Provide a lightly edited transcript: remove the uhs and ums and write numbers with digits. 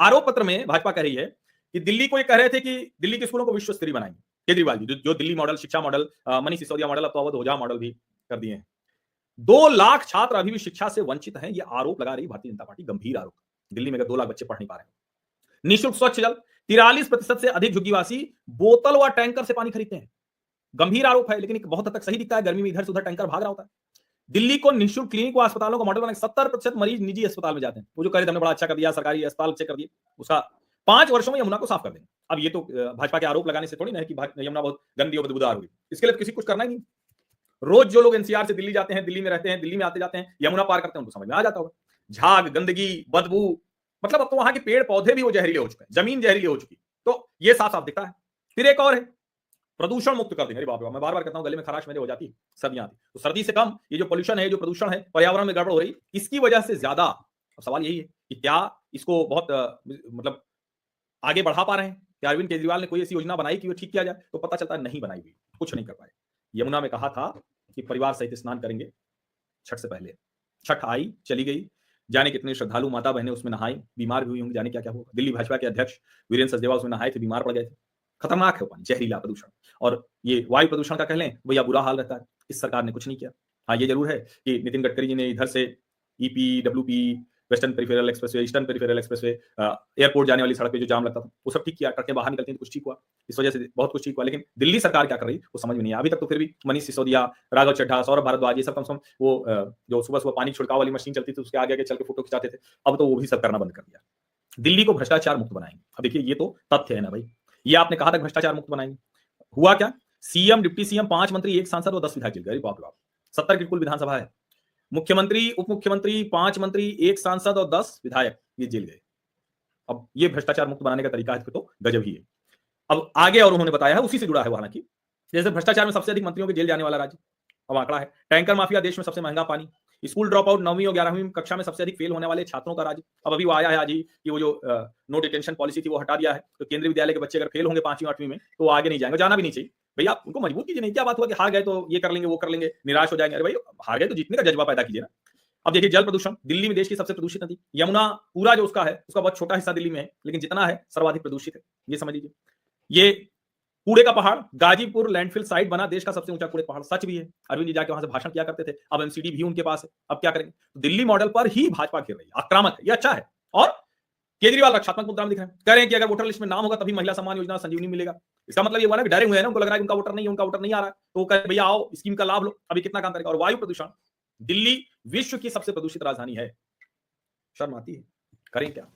आरोप पत्र में भाजपा कह रही है कि दिल्ली को ये कह रहे थे कि दिल्ली के स्कूलों को विश्व स्तरीय बनाएंगे केजरीवाल जी, जो दिल्ली मॉडल, शिक्षा मॉडल, मनीष सिसोदिया मॉडल, अब तो अवध ओझा मॉडल भी कर दिए हैं। 2 लाख छात्र अभी भी शिक्षा से वंचित हैं, ये आरोप लगा रही भारतीय जनता पार्टी, गंभीर आरोप। दिल्ली में अगर 2 लाख बच्चे पढ़ नहीं पा रहे हैं। निःशुल्क स्वच्छ जल, 43% से अधिक झुग्गीवासी बोतल व टैंकर से पानी खरीदते हैं। गंभीर आरोप है, लेकिन एक बहुत हद तक सही दिखता है। गर्मी में इधर से उधर टैंकर भाग रहा होता है। दिल्ली को निःशुल्क क्लिनिक व अस्पतालों का मॉडल बनाने, 70% मरीज निजी अस्पताल में जाते हैं। वो जो कह रहे थे हमने बड़ा अच्छा कर दिया, सरकारी अस्पताल अच्छे कर दिए, उसका 5 वर्षों में यमुना को साफ कर देंगे। अब ये तो भाजपा के आरोप लगाने से थोड़ी ना है कि यमुना बहुत गंदी और बदबूदार होगी। इसके लिए तो किसी कुछ करना ही नहीं। रोज जो लोग एनसीआर से दिल्ली जाते हैं, दिल्ली में रहते हैं, दिल्ली में आते जाते हैं, यमुना पार करते हैं, उनको समझ में आ जाता होगा। झाग, गंदगी, बदबू, मतलब अब तो वहां के पेड़ पौधे भी वो जहरीले हो चुके हैं, जमीन जहरीली हो चुकी। तो ये साफ साफ दिखता है। फिर एक और है, प्रदूषण मुक्त कर देंगे। अरे बाप रे बाप, मैं बार बार कहता हूं, गले में खराश मेरे हो जाती है, सर्दियां आती तो सर्दी से कम ये जो पोल्यूशन है, जो प्रदूषण है, पर्यावरण में गड़बड़ हो रही, इसकी वजह से ज्यादा। अब सवाल यही है कि क्या इसको बहुत मतलब आगे बढ़ा पा रहे हैं? क्या अरविंद केजरीवाल ने कोई ऐसी योजना बनाई कि वो ठीक किया जाए? तो पता चलता है नहीं बनाई हुई, कुछ नहीं कर पाए। यमुना में कहा था कि परिवार सहित स्नान करेंगे छठ से पहले। छठ आई, चली गई, जाने कितने श्रद्धालु माता बहनें उसमें नहाई, बीमार भी हुई होंगी, जाने क्या क्या हुआ। दिल्ली भाजपा के अध्यक्ष वीरेंद्र सचदेवा उसमें नहाए थे, बीमार पड़ गए थे। खतरनाक है वो पानी, जहरीला प्रदूषण। और ये वायु प्रदूषण का कह लें, भैया बुरा हाल रहता है। इस सरकार ने कुछ नहीं किया। हाँ, ये जरूर है कि नितिन गडकरी जी ने इधर से EP, WP, western peripheral expressway, eastern peripheral expressway, airport जाने वाली सड़क पे जो जाम लगता था, वो सब ठीक किया। ट्रकें बाहर निकलती हैं तो कुछ ठीक हुआ, इस वजह से बहुत कुछ ठीक हुआ। लेकिन दिल्ली सरकार क्या कर रही, वो समझ में नहीं आया अभी तक। तो फिर भी मनीष सिसोदिया, राघव चड्ढा, सौरभ भारद्वाज, ये सब कम से कम वो जो सुबह सुबह पानी छिड़काव वाली मशीन चलती थी, उसके आगे आगे चल के फोटो खिंचाते थे, अब तो वो भी सब करना बंद कर दिया। दिल्ली को भ्रष्टाचार मुक्त बनाएंगे। अब देखिए, ये तो तथ्य है ना भाई। ये आपने कहा था भ्रष्टाचार मुक्त बनाएंगे, हुआ क्या? सीएम, डिप्टी सीएम, 5 मंत्री, 1 सांसद और 10 विधायक जेल गए। बाप रे बाप, 70 की कुल विधानसभा है। मुख्यमंत्री, उप मुख्यमंत्री, 5 मंत्री, 1 सांसद और 10 विधायक ये जेल गए। अब ये भ्रष्टाचार मुक्त बनाने का तरीका है तो गजब ही है। अब आगे और उन्होंने बताया है, उसी से जुड़ा है वो, हालांकि जैसे भ्रष्टाचार में सबसे अधिक मंत्रियों के जेल जाने वाला राज्य, अब आंकड़ा है। टैंकर माफिया, देश में सबसे महंगा पानी। स्कूल ड्रॉप आउट, 9वीं और 11वीं कक्षा में सबसे अधिक फेल होने वाले छात्रों का राज्य। अब अभी वो आया है आज ही कि वो जो नो डिटेंशन पॉलिसी थी वो हटा दिया है। तो केंद्रीय विद्यालय के बच्चे अगर फेल होंगे 5वीं 8वीं में तो वो आगे नहीं जाएंगे, जाना भी नहीं चाहिए। भैया आप उनको मजबूर कीजिए नहीं। क्या बात हुआ कि हार गए तो ये कर लेंगे, वो कर लेंगे, निराश हो जाएंगे? अरे भाई, हार गए तो जीतने का जज्बा पैदा कीजिए ना। अब देखिए, जल प्रदूषण, दिल्ली में देश की सबसे प्रदूषित नदी यमुना, पूरा जो उसका है, उसका बहुत छोटा हिस्सा दिल्ली में है, लेकिन जितना है सर्वाधिक प्रदूषित है, ये समझ लीजिए। ये कूड़े का पहाड़, गाजीपुर लैंडफिल साइट बना देश का सबसे ऊंचा कूड़े का पहाड़। सच भी है, अरविंद जी जाके वहां से भाषण किया करते थे। अब एमसीडी भी उनके पास है, अब क्या करेंगे? तो दिल्ली मॉडल पर ही भाजपा खेल रही है, आक्रामक है, ये अच्छा है। और केजरीवाल रक्षात्मक मुद्दा में दिख रहे हैं, कह रहे हैं कि अगर वोटर लिस्ट में नाम होगा तभी महिला सम्मान योजना, संजीवनी मिलेगा। इसका मतलब ये हुआ ना कि डरे हुए हैं ना, उनको लग रहा है कि उनका वोटर नहीं है, उनका वोटर नहीं आ रहा है, तो वो कहे भैया आओ स्कीम का लाभ लो, अभी कितना काम करेगा। और वायु प्रदूषण, दिल्ली विश्व की सबसे प्रदूषित राजधानी है, शर्म आती है, करें क्या?